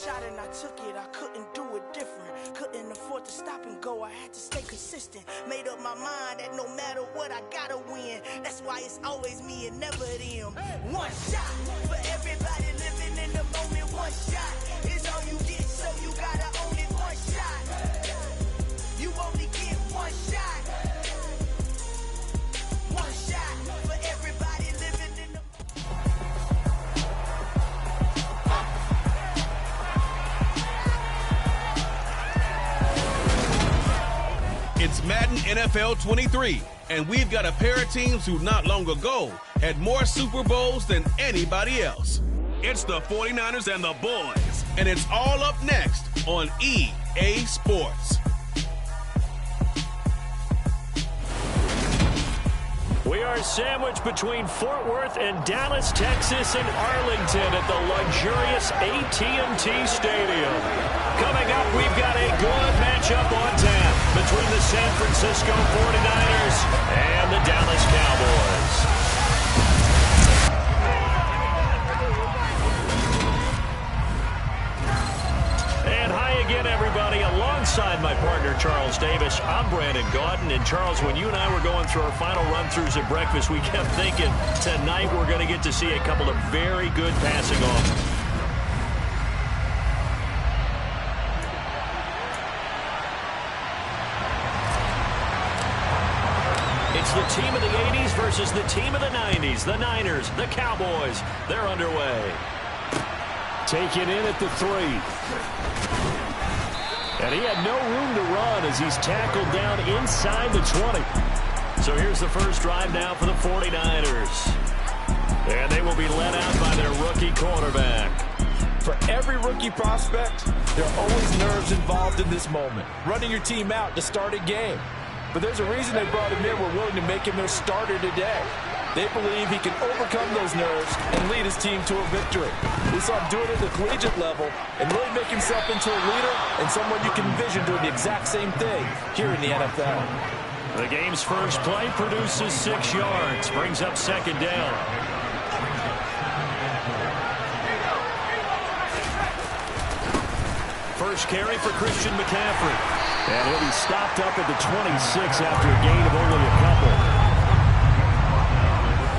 shot and I took it, I couldn't do it different. Couldn't afford to stop and go, I had to stay consistent. Made up my mind that no matter what, I gotta win. That's why it's always me and never them. One shot for everybody living in the moment. One shot is all you get, so you gotta own it. One shot, you only get one shot. One shot for everybody living in the It's Madden NFL 23, and we've got a pair of teams who not long ago had more Super Bowls than anybody else. It's the 49ers and the boys, and it's all up next on EA Sports. We are sandwiched between Fort Worth and Dallas, Texas, and Arlington at the luxurious AT&T Stadium. Coming up, we've got a good matchup on tap between the San Francisco 49ers and the Dallas Cowboys. And hi again, everybody. Alongside my partner, Charles Davis, I'm Brandon Gaudin. And Charles, when you and I were going through our final run-throughs at breakfast, we kept thinking tonight we're going to get to see a couple of very good passing offenses. It's the team of the 80s versus the team of the 90s. The Niners, the Cowboys, they're underway. Taken in at the 3. And he had no room to run as he's tackled down inside the 20. So here's the first drive now for the 49ers. And they will be led out by their rookie quarterback. For every rookie prospect, there are always nerves involved in this moment. Running your team out to start a game. But there's a reason they brought him in. We're willing to make him their starter today. They believe he can overcome those nerves and lead his team to a victory. We saw him do it at the collegiate level and really make himself into a leader and someone you can envision doing the exact same thing here in the NFL. The game's first play produces 6 yards, brings up second down. First carry for Christian McCaffrey. And he'll be stopped up at the 26 after a gain of only a couple.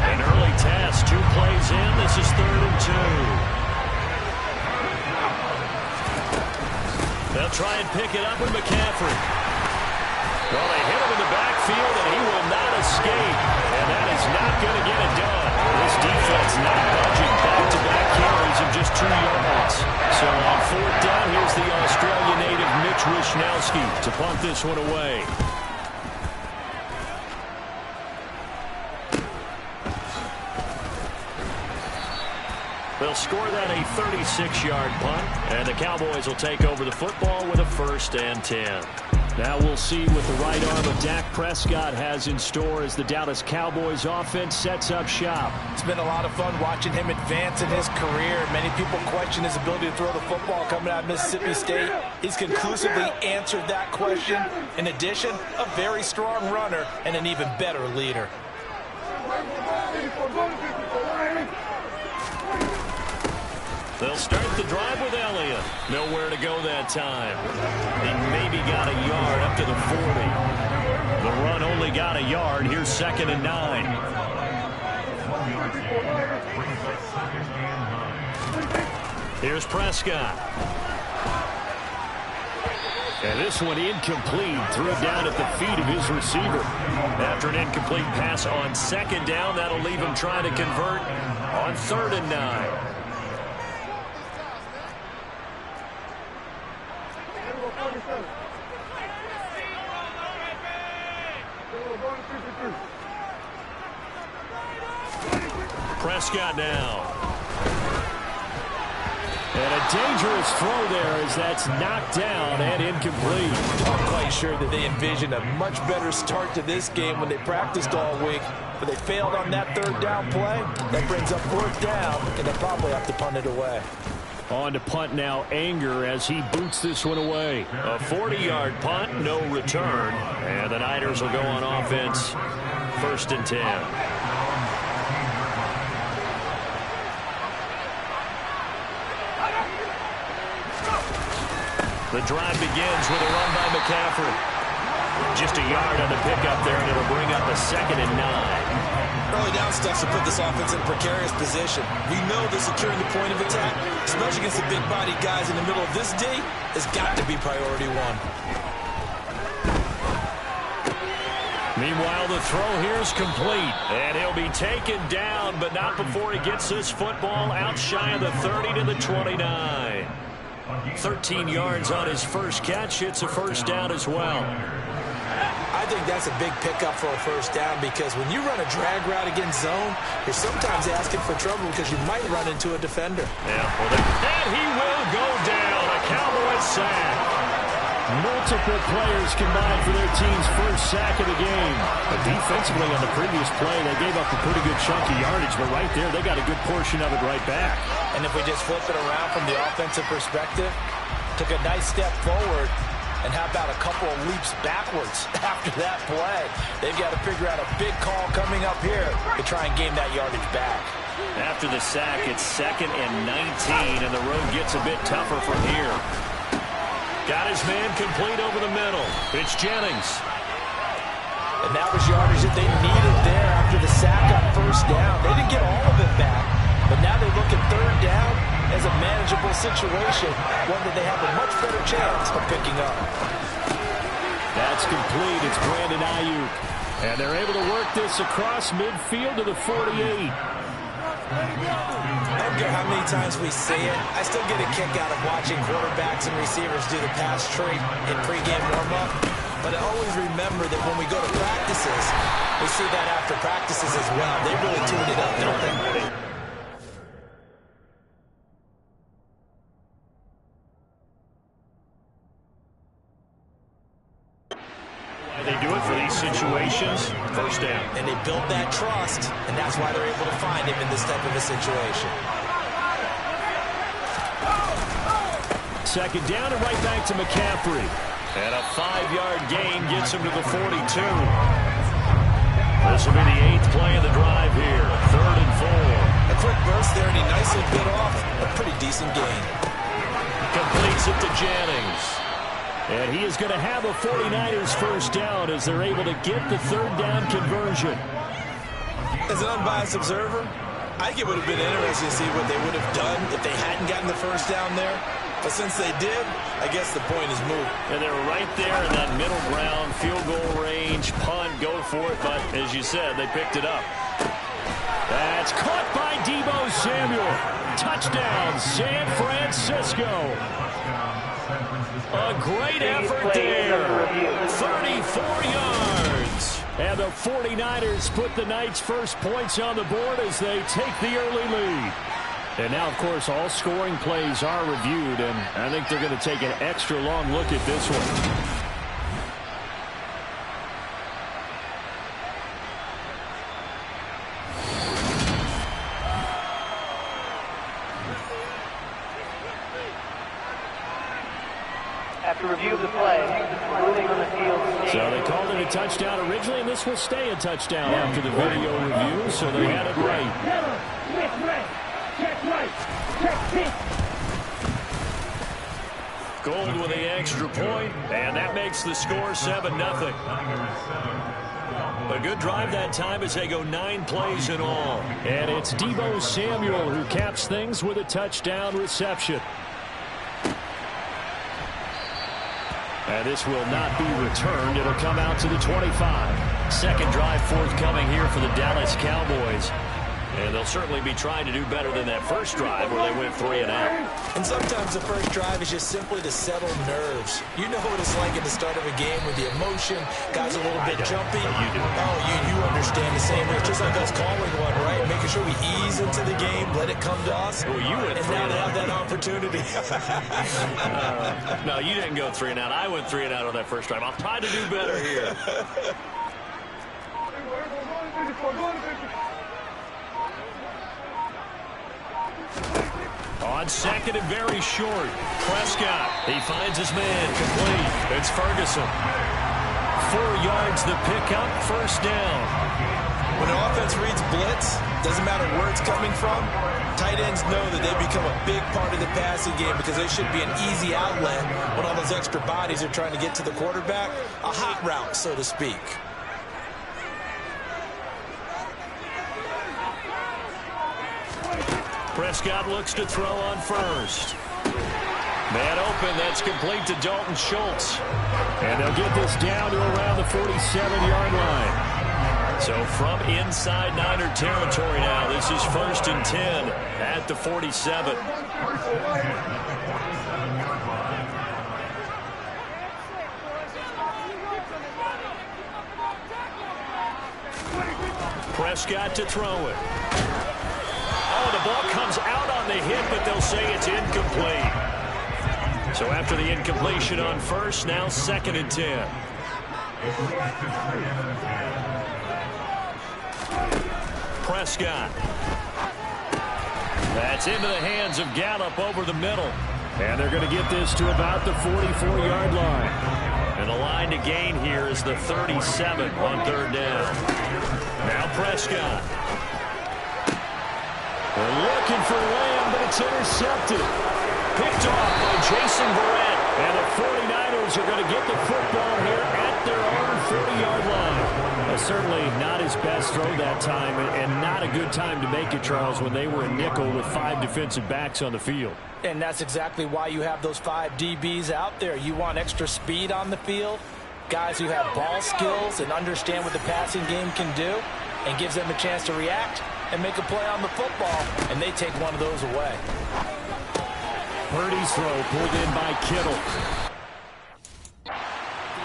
An early test, 2 plays in. This is 3rd and 2. They'll try and pick it up with McCaffrey. Well, they hit him in the backfield, and he will not escape. And that is not going to get it done. This defense not budging. Back-to-back carries of just 2 yards. So on 4th down, here's the Australian native Mitch Wishnowsky to punt this one away. They'll score that a 36-yard punt, and the Cowboys will take over the football with a 1st and 10. Now we'll see what the right arm of Dak Prescott has in store as the Dallas Cowboys offense sets up shop. It's been a lot of fun watching him advance in his career. Many people question his ability to throw the football coming out of Mississippi State. He's conclusively answered that question. In addition, a very strong runner and an even better leader. They'll start the drive with Elliott. Nowhere to go that time. He maybe got a yard up to the 40. The run only got a yard. Here's 2nd and 9. Here's Prescott. And this one incomplete. Threw it down at the feet of his receiver. After an incomplete pass on 2nd down, that'll leave him trying to convert on 3rd and 9. Prescott now. And a dangerous throw there as that's knocked down and incomplete. I'm quite sure that they envisioned a much better start to this game when they practiced all week, but they failed on that 3rd down play. That brings up 4th down, and they'll probably have to punt it away. On to punt now, Anger, as he boots this one away. A 40-yard punt, no return. And the Niners will go on offense, 1st and 10. The drive begins with a run by McCaffrey. Just a yard on the pickup there, and it'll bring up a 2nd and 9. Early down stuff to put this offense in a precarious position. We know that securing the point of attack, especially against the big-bodied guys in the middle of this D, has got to be priority one. Meanwhile, the throw here is complete, and he'll be taken down, but not before he gets this football out shy of the 30 to the 29. 13 yards on his first catch. It's a first down as well. I think that's a big pickup for a first down because when you run a drag route against zone, you're sometimes asking for trouble because you might run into a defender. Yeah, well, and he will go down. A Cowboy sack. Multiple players combined for their team's first sack of the game. But defensively on the previous play, they gave up a pretty good chunk of yardage, but right there, they got a good portion of it right back. And if we just flip it around from the offensive perspective, took a nice step forward, and how about a couple of leaps backwards after that play? They've got to figure out a big call coming up here to try and gain that yardage back. After the sack, it's 2nd and 19, and the road gets a bit tougher from here. Got his man complete over the middle. It's Jennings. And that was yardage that they needed there after the sack on first down. They didn't get all of it back, but now they look at 3rd down as a manageable situation, one that they have a much better chance of picking up. That's complete. It's Brandon Ayuk. And they're able to work this across midfield to the 48. I don't care how many times we see it, I still get a kick out of watching quarterbacks and receivers do the pass tree in pregame warm-up. But I always remember that when we go to practices, we see that after practices as well. They really tune it up, don't they? They do it for these situations. First down. And they built that trust, and that's why they're able to find him in this type of a situation. 2nd down and right back to McCaffrey. And a 5-yard gain gets him to the 42. This will be the 8th play of the drive here. 3rd and 4. A quick burst there, and he nicely bit off a pretty decent gain. Completes it to Jennings. And he is going to have a 49ers first down as they're able to get the 3rd down conversion. As an unbiased observer, I think it would have been interesting to see what they would have done if they hadn't gotten the first down there. But since they did, I guess the point is moot. And they were right there in that middle ground, field goal range, punt, go for it. But as you said, they picked it up. That's caught by Deebo Samuel. Touchdown, San Francisco. A great effort there. 34 yards. And the 49ers put the Knights' first points on the board as they take the early lead. And now, of course, all scoring plays are reviewed, and I think they're going to take an extra long look at this one. After review of the play, ruling on the field. So they called it a touchdown originally, and this will stay a touchdown after the video review, so they had it right. Gold with the extra point, and that makes the score 7-0. A good drive that time as they go 9 plays in all. And it's Deebo Samuel who caps things with a touchdown reception. And this will not be returned. It'll come out to the 25. Second drive forthcoming here for the Dallas Cowboys. And they'll certainly be trying to do better than that first drive where they went 3 and out. And sometimes the first drive is just simply to settle nerves. You know what it's like at the start of a game with the emotion, guys a little bit jumpy. You do. Oh, you understand the same way. It's just like us calling one, right? Making sure we ease into the game, let it come to us. Well, you went 3 and now and they out. have that opportunity. No, you didn't go 3 and out. I went 3 and out on that first drive. I'll try to do better here. On second and very short. Prescott, he finds his man complete. It's Ferguson. 4 yards the pickup, first down. When an offense reads blitz, Doesn't matter where it's coming from. Tight ends know that they become a big part of the passing game because they should be an easy outlet when all those extra bodies are trying to get to the quarterback. A hot route, so to speak. Prescott looks to throw on first. Man open, that's complete to Dalton Schultz. And they'll get this down to around the 47-yard line. So from inside Niner territory now, this is 1st and 10 at the 47. Prescott to throw it. Oh, the ball comes out on the hit, but they'll say it's incomplete. So after the incompletion on first, now 2nd and 10. Prescott. That's into the hands of Gallup over the middle. And they're going to get this to about the 44-yard line. And the line to gain here is the 37 on 3rd down. Now Prescott. They're looking for Lamb, but it's intercepted. Picked off by Jason Verrett. And the 49ers are going to get the football here at their own 40-yard line. Well, certainly not his best throw that time, and not a good time to make it, Charles, when they were in nickel with 5 defensive backs on the field. And that's exactly why you have those 5 DBs out there. You want extra speed on the field, guys who have ball skills and understand what the passing game can do, and gives them a chance to react and make a play on the football, and they take one of those away. Purdy's throw pulled in by Kittle.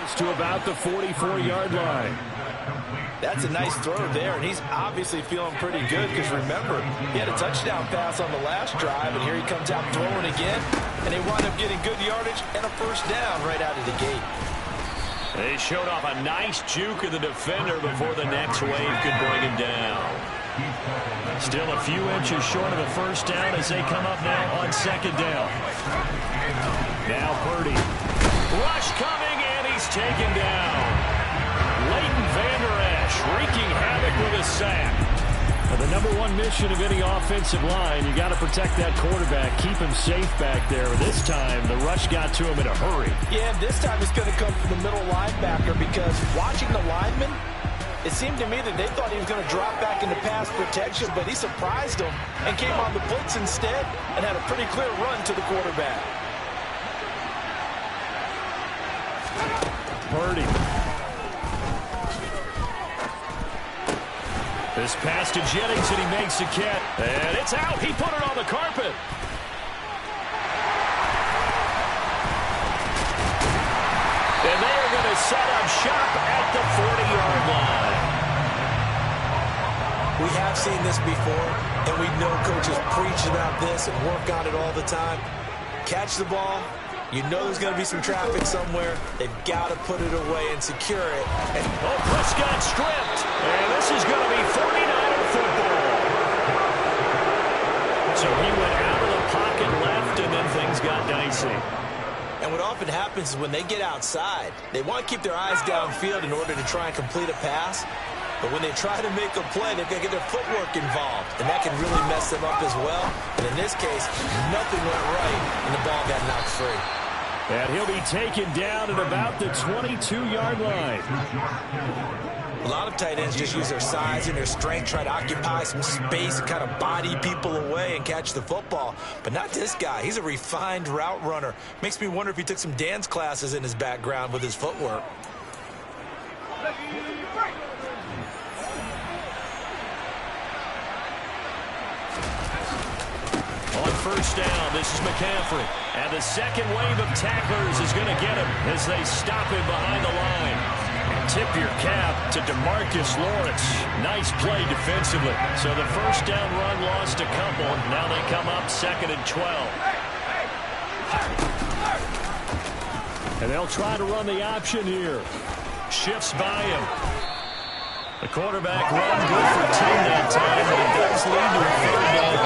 It's to about the 44-yard line. That's a nice throw there, and he's obviously feeling pretty good because, remember, he had a touchdown pass on the last drive, and here he comes out throwing again, and they wind up getting good yardage and a 1st down right out of the gate. They showed off a nice juke of the defender before the next wave could bring him down. Still a few inches short of a 1st down as they come up now on 2nd down. Now Purdy. Rush coming, and he's taken down. Leighton Vander Esch wreaking havoc with a sack. Well, the #1 mission of any offensive line, you got to protect that quarterback, keep him safe back there. This time, the rush got to him in a hurry. Yeah, this time it's going to come from the middle linebacker because watching the lineman, it seemed to me that they thought he was going to drop back into pass protection, but he surprised them and came on the blitz instead and had a pretty clear run to the quarterback. Purdy. This pass to Jennings, and he makes a catch. And it's out. He put it on the carpet. And they are going to set up shop at the 40-yard line. We have seen this before, and we know coaches preach about this and work on it all the time. Catch the ball. You know there's going to be some traffic somewhere. They've got to put it away and secure it. And Prescott stripped. And this is going to be 49er football. So he went out of the pocket left, and then things got dicey. And what often happens is when they get outside, they want to keep their eyes downfield in order to try and complete a pass. But when they try to make a play, they've got to get their footwork involved. And that can really mess them up as well. And in this case, nothing went right, and the ball got knocked free. And he'll be taken down at about the 22-yard line. A lot of tight ends just use their size and their strength, try to occupy some space and kind of body people away and catch the football. But not this guy. He's a refined route runner. Makes me wonder if he took some dance classes in his background with his footwork. On 1st down, this is McCaffrey. And the second wave of tacklers is going to get him as they stop him behind the line. And tip your cap to DeMarcus Lawrence. Nice play defensively. So the 1st down run lost a couple. Now they come up 2nd and 12. And they'll try to run the option here. Shifts by him. The quarterback run good for 10 that time, but it does lead to a 3rd down.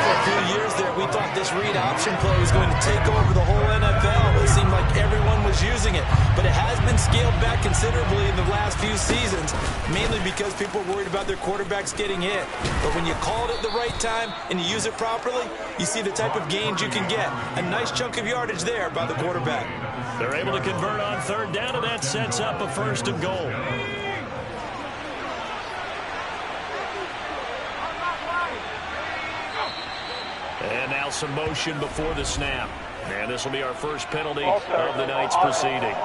For a few years there, we thought this read option play was going to take over the whole NFL. It seemed like everyone was using it, but it has been scaled back considerably in the last few seasons, mainly because people are worried about their quarterbacks getting hit. But when you call it at the right time and you use it properly, you see the type of gains you can get. A nice chunk of yardage there by the quarterback. They're able to convert on third down, and that sets up a 1st and goal. And now some motion before the snap. And this will be our first penalty of the night's proceedings.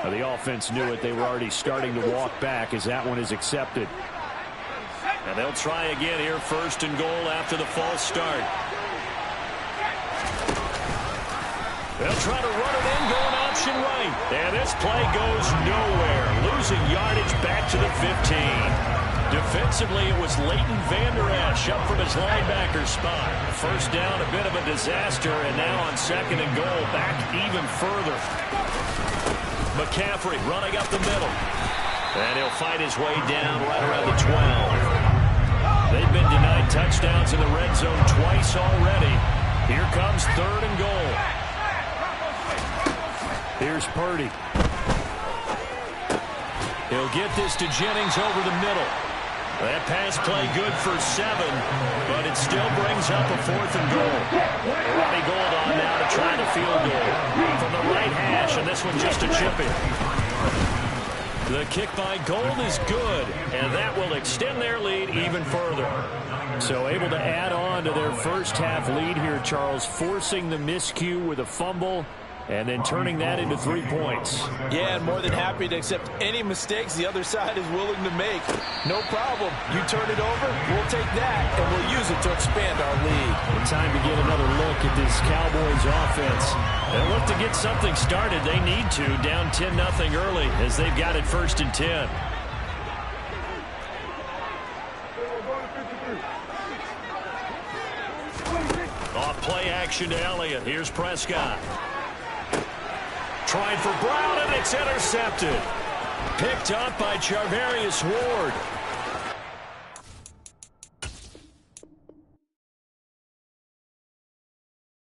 Now, the offense knew it. They were already starting to walk back as that one is accepted. And they'll try again here, 1st and goal after the false start. They'll try to run it in, going option right. And this play goes nowhere. Losing yardage back to the 15. Defensively, it was Leighton Vander Esch up from his linebacker spot. 1st down, a bit of a disaster, and now on 2nd and goal, back even further. McCaffrey running up the middle. And he'll fight his way down right around the 12. They've been denied touchdowns in the red zone twice already. Here comes 3rd and goal. Here's Purdy. He'll get this to Jennings over the middle. That pass play good for 7, but it still brings up a 4th and goal. Robbie Gould on now to try the field goal from the right hash, and this one just a chip in. The kick by Gould is good, and that will extend their lead even further. So able to add on to their first half lead here, Charles, forcing the miscue with a fumble and then turning that into 3 points. Yeah, and more than happy to accept any mistakes the other side is willing to make. No problem. You turn it over, we'll take that, and we'll use it to expand our lead. Time to get another look at this Cowboys offense. They'll look to get something started. They need to, down 10-0 early as they've got it 1st and 10. Off play action to Elliott. Here's Prescott. Trying for Brown, and it's intercepted. Picked up by Charvarius Ward.